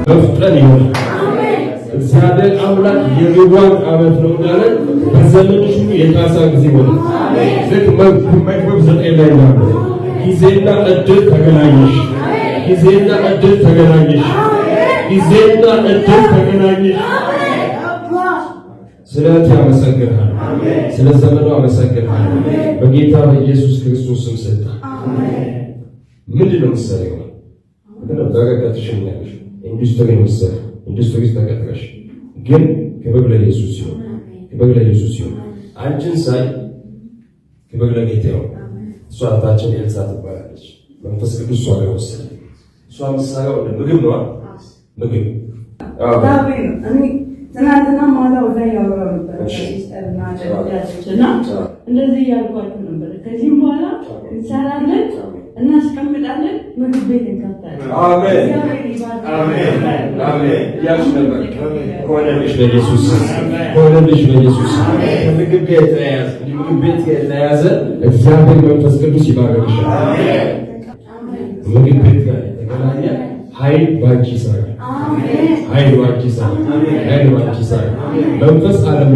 መፍጠን ይሆናል። እግዚአብሔር አምላክ የሪዋን ዓመት ነው እንዳለ በዘመንሽ የካሳ ጊዜ ሆነ። ልክ መክብብ 9 ላይ ነው ጊዜና ዕድል ተገናኘሽ። ጊዜና ዕድል ተገናኘሽ። ጊዜና ዕድል ተገናኘሽ። ስለዚህ አመሰግናለሁ። ስለ ዘመኑ አመሰግናለሁ። በጌታ በኢየሱስ ክርስቶስ ስም ሰጣ። ምንድን ነው የምትሰሪው? ግን በረከትሽ ነው ያለሽ። ኢንዱስትሪ ነው የምትሰሪው። ኢንዱስትሪ ተቀጥረሽ ግን ክብር ለኢየሱስ ይሁን። ክብር ለኢየሱስ ይሁን። አንቺን ሳይ ክብር ለጌታ ይሁን። እሷ አባታችን ኤልሳ ትባላለች። መንፈስ ቅዱስ እሷ ጋር ወሰደ። እሷ የምትሰራው ምግብ ነው። ምግብ እኔ ትናንትና ማታ ወደ ያወራው ነበር ሲስተርና ደረጃችና እንደዚህ ያልኳችሁ ነበር። ከዚህም በኋላ እንሰራለን እናስቀምጣለን፣ ምግብ ቤት እንከፍታለን። አሜን አሜን አሜን። ያሽ ነበር ሆነልሽ በኢየሱስ ሆነልሽ በኢየሱስ ምግብ ቤት ተያዘ። ምግብ ቤት የተያዘ እግዚአብሔር መንፈስ ቅዱስ ይባርክሻል። አሜን። ምግብ ቤት ጋር የተገናኘ ኃይል ባንቺ ይሰራል። አሜን። ኃይል ባንቺ ይሰራል። ኃይል ባንቺ ይሰራል። መንፈስ ዓለም